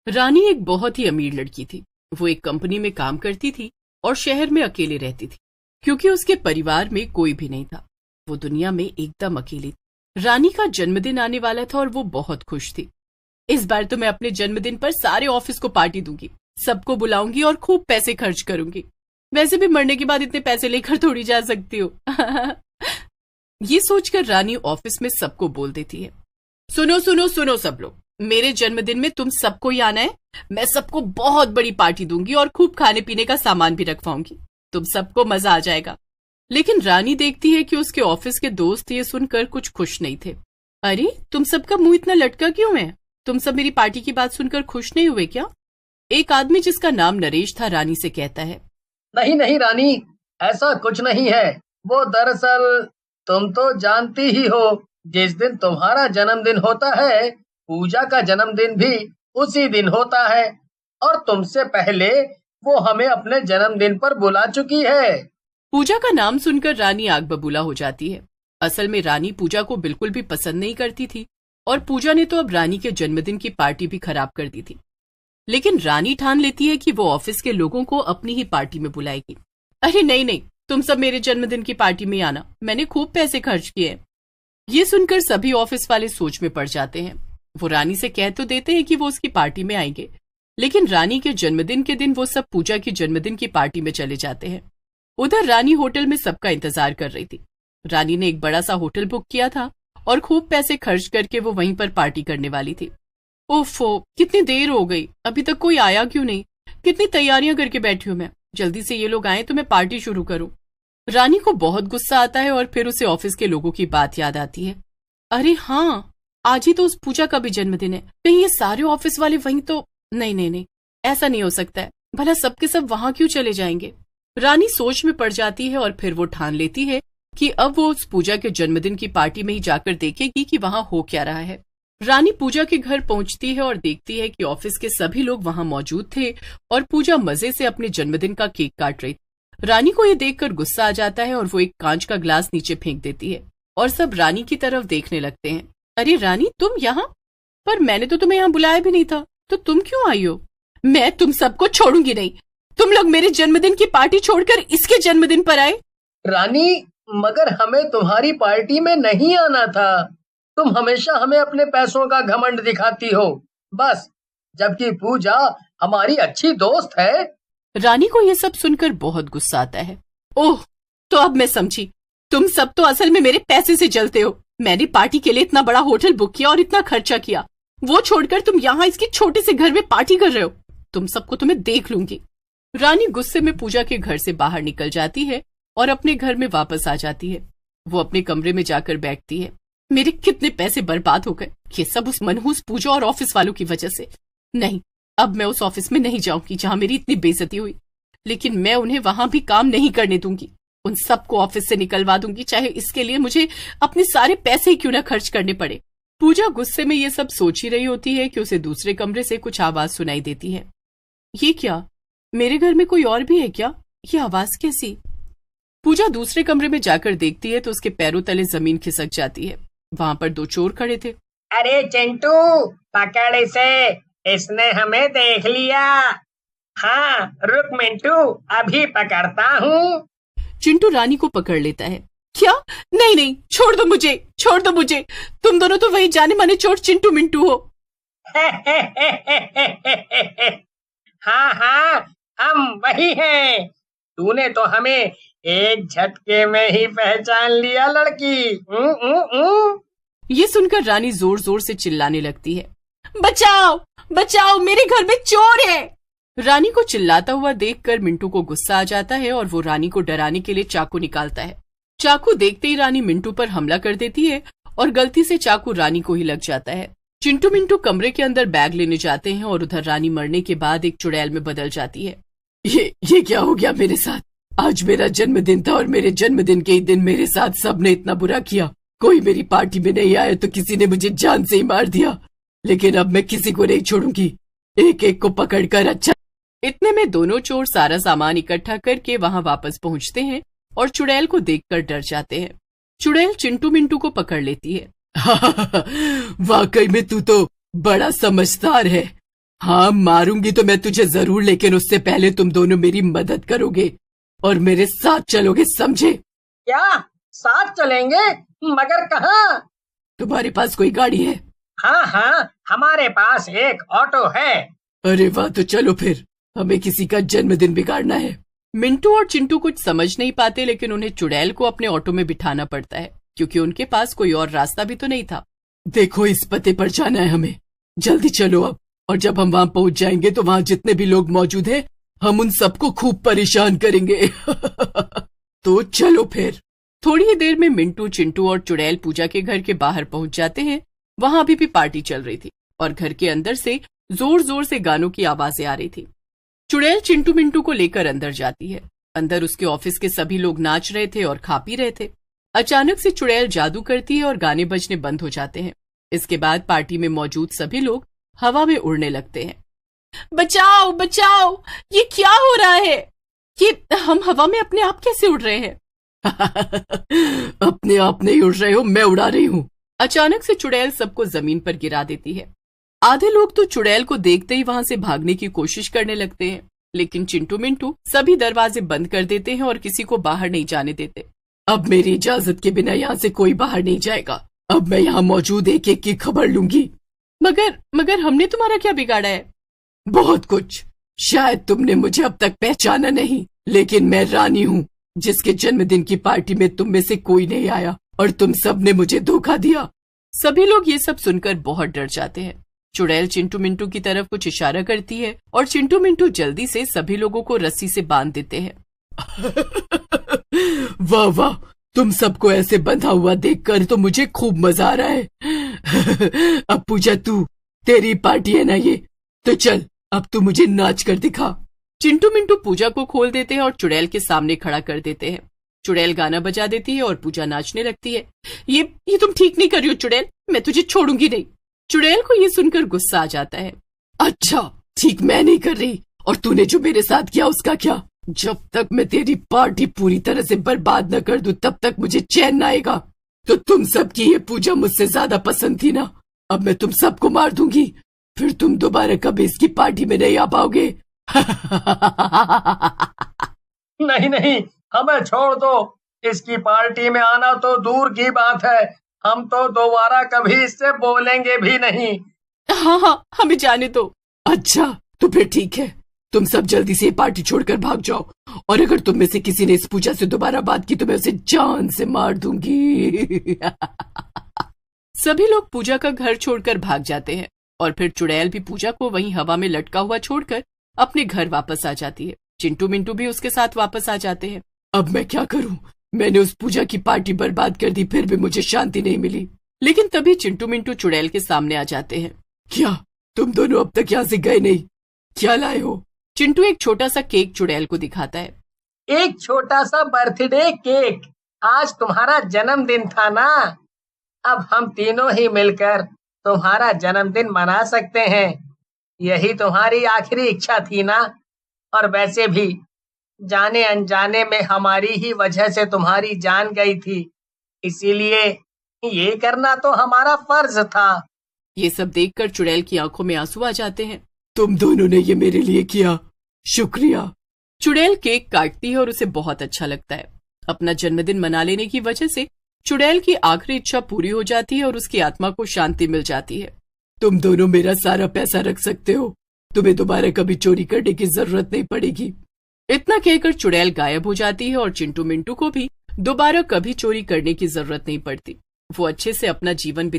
रानी एक बहुत ही अमीर लड़की थी। वो एक कंपनी में काम करती थी और शहर में अकेले रहती थी क्योंकि उसके परिवार में कोई भी नहीं था। वो दुनिया में एकदम अकेली थी। रानी का जन्मदिन आने वाला था और वो बहुत खुश थी। इस बार तो मैं अपने जन्मदिन पर सारे ऑफिस को पार्टी दूंगी, सबको बुलाऊंगी और खूब पैसे खर्च करूंगी। वैसे भी मरने के बाद इतने पैसे लेकर थोड़ी जा सकती हो। ये सोचकर रानी ऑफिस में सबको बोल देती है, सुनो सुनो सुनो सब लोग, मेरे जन्मदिन में तुम सबको ही आना है। मैं सबको बहुत बड़ी पार्टी दूंगी और खूब खाने पीने का सामान भी रखवाऊंगी। तुम सबको मजा आ जाएगा। लेकिन रानी देखती है कि उसके ऑफिस के दोस्त ये सुनकर कुछ खुश नहीं थे। अरे तुम सबका मुंह इतना लटका क्यों है? तुम सब मेरी पार्टी की बात सुनकर खुश नहीं हुए क्या? एक आदमी जिसका नाम नरेश था रानी से कहता है, नहीं नहीं रानी, ऐसा कुछ नहीं है। वो दरअसल तुम तो जानती ही हो, जिस दिन तुम्हारा जन्मदिन होता है पूजा का जन्मदिन भी उसी दिन होता है, और तुमसे पहले वो हमें अपने जन्मदिन पर बुला चुकी है। पूजा का नाम सुनकर रानी आग बबूला हो जाती है। असल में रानी पूजा को बिल्कुल भी पसंद नहीं करती थी और पूजा ने तो अब रानी के जन्मदिन की पार्टी भी खराब कर दी थी। लेकिन रानी ठान लेती है कि वो ऑफिस के लोगों को अपनी ही पार्टी में बुलाएगी। अरे नहीं नहीं, तुम सब मेरे जन्मदिन की पार्टी में आना, मैंने खूब पैसे खर्च किए हैं। ये सुनकर सभी ऑफिस वाले सोच में पड़ जाते हैं। वो रानी से कह तो देते हैं कि वो उसकी पार्टी में आएंगे, लेकिन रानी के जन्मदिन के दिन वो सब पूजा की जन्मदिन की पार्टी में चले जाते हैं। उधर रानी होटल में सबका इंतजार कर रही थी। रानी ने एक बड़ा सा होटल बुक किया था और खूब पैसे खर्च करके वो वहीं पर पार्टी करने वाली थी। ओफो, कितनी देर हो गई, अभी तक कोई आया क्यों नहीं? कितनी तैयारियां करके बैठी हूं मैं, जल्दी से ये लोग आए तो मैं पार्टी शुरू करूं। रानी को बहुत गुस्सा आता है और फिर उसे ऑफिस के लोगों की बात याद आती है। अरे हाँ, आज ही तो उस पूजा का भी जन्मदिन है। कहीं ये सारे ऑफिस वाले वहीं तो नहीं नहीं नहीं, ऐसा नहीं हो सकता है। भला सबके सब वहां क्यों चले जाएंगे? रानी सोच में पड़ जाती है और फिर वो ठान लेती है कि अब वो उस पूजा के जन्मदिन की पार्टी में ही जाकर देखेगी कि वहां हो क्या रहा है। रानी पूजा के घर पहुंचती है और देखती है कि ऑफिस के सभी लोग वहां मौजूद थे और पूजा मजे से अपने जन्मदिन का केक काट रही थी। रानी को ये देखकर गुस्सा आ जाता है और वो एक कांच का ग्लास नीचे फेंक देती है और सब रानी की तरफ देखने लगते हैं। अरे रानी, तुम यहाँ? पर मैंने तो तुम्हें यहाँ बुलाया भी नहीं था, तो तुम क्यों आई हो? मैं तुम सबको छोड़ूंगी नहीं। तुम लोग मेरे जन्मदिन की पार्टी छोड़कर इसके जन्मदिन पर आए। रानी, मगर हमें तुम्हारी पार्टी में नहीं आना था। तुम हमेशा हमें अपने पैसों का घमंड दिखाती हो, बस, जबकि पूजा हमारी अच्छी दोस्त है। रानी को यह सब सुनकर बहुत गुस्सा आता है। ओह, तो अब मैं समझी, तुम सब तो असल में मेरे पैसे से जलते हो। मैंने पार्टी के लिए इतना बड़ा होटल बुक किया और इतना खर्चा किया, वो छोड़कर तुम यहाँ इसके छोटे से घर में पार्टी कर रहे हो। तुम सबको तो मैं देख लूंगी। रानी गुस्से में पूजा के घर से बाहर निकल जाती है और अपने घर में वापस आ जाती है। वो अपने कमरे में जाकर बैठती है। मेरे कितने पैसे बर्बाद हो गए, ये सब उस मनहूस पूजा और ऑफिस वालों की वजह से। नहीं, अब मैं उस ऑफिस में नहीं जाऊंगी जहां मेरी इतनी बेइज्जती हुई। लेकिन मैं उन्हें वहां भी काम नहीं करने दूंगी। उन सबको ऑफिस से निकलवा दूंगी, चाहे इसके लिए मुझे अपने सारे पैसे ही क्यों ना खर्च करने पड़े। पूजा गुस्से में ये सब सोच ही रही होती है कि उसे दूसरे कमरे से कुछ आवाज सुनाई देती है। ये क्या, मेरे घर में कोई और भी है क्या? ये आवाज कैसी? पूजा दूसरे कमरे में जाकर देखती है तो उसके पैरों तले जमीन खिसक जाती है। वहां पर दो चोर खड़े थे। अरे चिंटू, पकड़ इसे, इसने हमें देख लिया। हाँ, रुक मिंटू, अभी पकड़ता हूँ। चिंटू रानी को पकड़ लेता है। क्या? नहीं नहीं, छोड़ दो मुझे, छोड़ दो मुझे। तुम दोनों तो वही जाने माने चोर चिंटू मिंटू हो। हाँ हाँ, हम वही हैं। तूने तो हमें एक झटके में ही पहचान लिया लड़की। ये सुनकर रानी जोर जोर से चिल्लाने लगती है, बचाओ बचाओ, मेरे घर में चोर है। रानी को चिल्लाता हुआ देखकर मिंटू को गुस्सा आ जाता है और वो रानी को डराने के लिए चाकू निकालता है। चाकू देखते ही रानी मिंटू पर हमला कर देती है और गलती से चाकू रानी को ही लग जाता है। चिंटू मिंटू कमरे के अंदर बैग लेने जाते हैं और उधर रानी मरने के बाद एक चुड़ैल में बदल जाती है। ये क्या हो गया मेरे साथ? आज मेरा जन्मदिन था और मेरे जन्मदिन के ही दिन मेरे साथ सबने इतना बुरा किया। कोई मेरी पार्टी में नहीं आया तो किसी ने मुझे जान से ही मार दिया। लेकिन अब मैं किसी को नहीं छोड़ूंगी, एक एक को पकड़कर अच्छा। इतने में दोनों चोर सारा सामान इकट्ठा करके वहां वापस पहुंचते हैं और चुड़ैल को देखकर डर जाते हैं। चुड़ैल चिंटू मिंटू को पकड़ लेती है। वाकई में तू तो बड़ा समझदार है। हाँ मारूंगी तो मैं तुझे जरूर, लेकिन उससे पहले तुम दोनों मेरी मदद करोगे और मेरे साथ चलोगे, समझे? क्या साथ चलेंगे? मगर कहाँ? तुम्हारे पास कोई गाड़ी है? हाँ हाँ, हमारे पास एक ऑटो है। अरे वाह, तो चलो फिर, हमें किसी का जन्मदिन बिगाड़ना है। मिंटू और चिंटू कुछ समझ नहीं पाते, लेकिन उन्हें चुड़ैल को अपने ऑटो में बिठाना पड़ता है क्योंकि उनके पास कोई और रास्ता भी तो नहीं था। देखो, इस पते पर जाना है हमें, जल्दी चलो अब। और जब हम वहां पहुंच जाएंगे तो वहां जितने भी लोग मौजूद हैं, हम उन सबको खूब परेशान करेंगे। तो चलो फिर। थोड़ी ही देर में मिंटू, चिंटू और चुड़ैल पूजा के घर के बाहर पहुंच जाते हैं। वहां अभी भी पार्टी चल रही थी और घर के अंदर से जोर जोर से गानों की आवाजें आ रही थी। चुड़ैल चिंटू मिंटू को लेकर अंदर जाती है। अंदर उसके ऑफिस के सभी लोग नाच रहे थे और खा पी रहे थे। अचानक से चुड़ैल जादू करती है और गाने बजने बंद हो जाते हैं। इसके बाद पार्टी में मौजूद सभी लोग हवा में उड़ने लगते हैं। बचाओ बचाओ, ये क्या हो रहा है? ये हम हवा में अपने आप कैसे उड़ रहे हैं? अपने आप नहीं उड़ रहे हो, मैं उड़ा रही हूँ। अचानक से चुड़ैल सबको जमीन पर गिरा देती है। आधे लोग तो चुड़ैल को देखते ही वहां से भागने की कोशिश करने लगते हैं, लेकिन चिंटू मिंटू सभी दरवाजे बंद कर देते हैं और किसी को बाहर नहीं जाने देते। अब मेरी इजाजत के बिना यहाँ से कोई बाहर नहीं जाएगा। अब मैं यहाँ मौजूद एक एक की खबर लूंगी। मगर हमने तुम्हारा क्या बिगाड़ा है? बहुत कुछ। शायद तुमने मुझे अब तक पहचाना नहीं, लेकिन मैं रानी हूँ, जिसके जन्मदिन की पार्टी में तुम में से कोई नहीं आया और तुम सब ने मुझे धोखा दिया। सभी लोग ये सब सुनकर बहुत डर जाते हैं। चुड़ैल चिंटू मिंटू की तरफ कुछ इशारा करती है और चिंटू मिंटू जल्दी से सभी लोगों को रस्सी से बांध देते हैं। वाह वाह, तुम सबको ऐसे बंधा हुआ देखकर तो मुझे खूब मजा आ रहा है। अब पूजा, तेरी पार्टी है ना ये, तो चल अब तू मुझे नाच कर दिखा। चिंटू मिंटू पूजा को खोल देते हैं और चुड़ैल के सामने खड़ा कर देते हैं। चुड़ैल गाना बजा देती है और पूजा नाचने लगती है। ये तुम ठीक नहीं कर रही हो चुड़ैल, मैं तुझे छोड़ूंगी नहीं। चुड़ैल को ये सुनकर गुस्सा आ जाता है। अच्छा ठीक, मैं नहीं कर रही, और तूने जो मेरे साथ किया उसका क्या? जब तक मैं तेरी पार्टी पूरी तरह से बर्बाद न कर दूं तब तक मुझे चैन न आएगा। तो तुम सबकी ये पूजा मुझसे ज्यादा पसंद थी ना? अब मैं तुम सबको मार दूंगी, फिर तुम दोबारा कभी इसकी पार्टी में नहीं आ पाओगे। नहीं नहीं, हमें छोड़ दो। इसकी पार्टी में आना तो दूर की बात है, हम तो दोबारा कभी इससे बोलेंगे भी नहीं। हाँ, हमें जाने दो। अच्छा तो फिर ठीक है, तुम सब जल्दी से पार्टी छोड़कर भाग जाओ, और अगर तुम में से किसी ने इस पूजा से दोबारा बात की तो मैं उसे जान से मार दूंगी। सभी लोग पूजा का घर छोड़कर भाग जाते हैं और फिर चुड़ैल भी पूजा को वहीं हवा में लटका हुआ छोड़कर अपने घर वापस आ जाती है। चिंटू मिंटू भी उसके साथ वापस आ जाते हैं। अब मैं क्या करूं? मैंने उस पूजा की पार्टी बर्बाद कर दी, फिर भी मुझे शांति नहीं मिली। लेकिन तभी चिंटू मिंटू चुड़ैल के सामने आ जाते हैं। क्या तुम दोनों अब तक यहाँ से गए नहीं? क्या लाए हो? चिंटू एक छोटा सा केक चुड़ैल को दिखाता है। एक छोटा सा बर्थडे केक। आज तुम्हारा जन्मदिन था ना? अब हम तीनों ही मिलकर तुम्हारा जन्मदिन मना सकते हैं। यही तुम्हारी आखिरी इच्छा थी ना? और वैसे भी जाने अनजाने में हमारी ही वजह से तुम्हारी जान गई थी, इसीलिए ये करना तो हमारा फर्ज था। ये सब देखकर चुड़ैल की आंखों में आंसू आ जाते हैं। तुम दोनों ने ये मेरे लिए किया, शुक्रिया। चुड़ैल केक काटती है और उसे बहुत अच्छा लगता है। अपना जन्मदिन मना लेने की वजह से चुड़ैल की आखिरी इच्छा पूरी हो जाती है और उसकी आत्मा को शांति मिल जाती है। तुम दोनों मेरा सारा पैसा रख सकते हो, तुम्हें दोबारा कभी चोरी करने की जरूरत नहीं पड़ेगी। इतना कहकर चुड़ैल गायब हो जाती है और चिंटू मिंटू को भी दोबारा कभी चोरी करने की जरूरत नहीं पड़ती। वो अच्छे से अपना जीवन